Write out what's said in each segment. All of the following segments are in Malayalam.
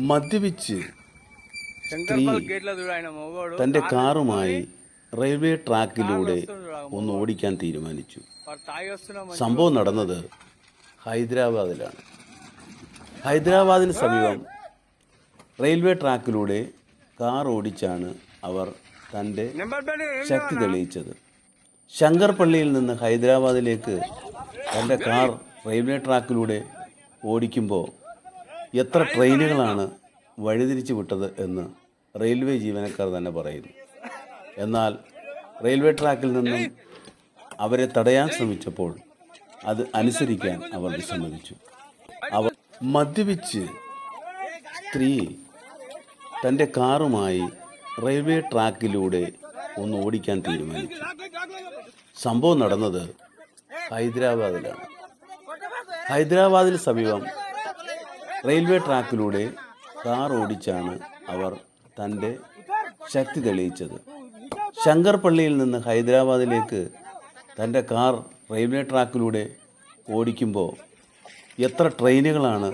മദ്യപിച്ച് സ്ത്രീ തൻ്റെ കാറുമായി റെയിൽവേ ട്രാക്കിലൂടെ ഒന്ന് ഓടിക്കാൻ തീരുമാനിച്ചു. സംഭവം നടന്നത് ഹൈദരാബാദിലാണ്. ഹൈദരാബാദിന് സമീപം റെയിൽവേ ട്രാക്കിലൂടെ കാർ ഓടിച്ചാണ് അവർ തൻ്റെ ശക്തി തെളിയിച്ചത്. ശങ്കർപള്ളിയിൽ നിന്ന് ഹൈദരാബാദിലേക്ക് തൻ്റെ കാർ റെയിൽവേ ട്രാക്കിലൂടെ ഓടിക്കുമ്പോൾ എത്ര ട്രെയിനുകളാണ് വഴിതിരിച്ചു വിട്ടത് എന്ന് റെയിൽവേ ജീവനക്കാർ തന്നെ പറയുന്നു. എന്നാൽ റെയിൽവേ ട്രാക്കിൽ നിന്നും അവരെ തടയാൻ ശ്രമിച്ചപ്പോൾ അത് അനുസരിക്കാൻ അവർ വിസമ്മതിച്ചു. അവർ മദ്യപിച്ച് സ്ത്രീ തൻ്റെ കാറുമായി റെയിൽവേ ട്രാക്കിലൂടെ ഒന്ന് ഓടിക്കാൻ തീരുമാനിച്ചു. സംഭവം നടന്നത് ഹൈദരാബാദിലാണ്. ഹൈദരാബാദിന് സമീപം റെയിൽവേ ട്രാക്കിലൂടെ കാർ ഓടിച്ചാണ് അവർ തൻ്റെ ശക്തി തെളിയിച്ചത്. ശങ്കർപള്ളിയിൽ നിന്ന് ഹൈദരാബാദിലേക്ക് തൻ്റെ കാർ റെയിൽവേ ട്രാക്കിലൂടെ ഓടിക്കുമ്പോൾ എത്ര ട്രെയിനുകളാണ്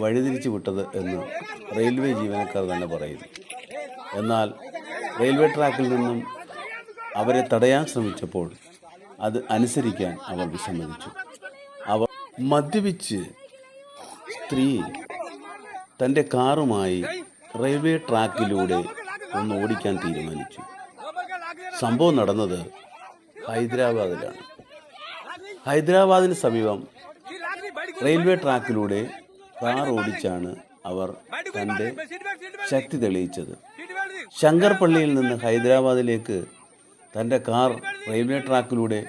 വഴിതിരിച്ചു വിട്ടത് എന്ന് റെയിൽവേ ജീവനക്കാർ തന്നെ പറയുന്നു. എന്നാൽ റെയിൽവേ ട്രാക്കിൽ നിന്നും അവരെ തടയാൻ ശ്രമിച്ചപ്പോൾ അത് അനുസരിക്കാൻ അവർ വിസമ്മതിച്ചു. അവർ മദ്യപിച്ച് സ്ത്രീ തൻ്റെ കാറുമായി റെയിൽവേ ട്രാക്കിലൂടെ ഒന്ന് ഓടിക്കാൻ തീരുമാനിച്ചു. സംഭവം നടന്നത് ഹൈദരാബാദിലാണ്. ഹൈദരാബാദിന് സമീപം റെയിൽവേ ട്രാക്കിലൂടെ കാർ ഓടിച്ചാണ് അവർ തൻ്റെ ശക്തി തെളിയിച്ചത്. ശങ്കർപള്ളിയിൽ നിന്ന് ഹൈദരാബാദിലേക്ക് തൻ്റെ കാർ റെയിൽവേ ട്രാക്കിലൂടെ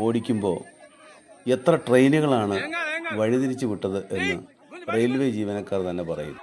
ഓടിക്കുമ്പോൾ എത്ര ട്രെയിനുകളാണ് വഴിതിരിച്ചു വിട്ടത് എന്ന് റെയിൽവേ ജീവനക്കാർ തന്നെ പറയുന്നു.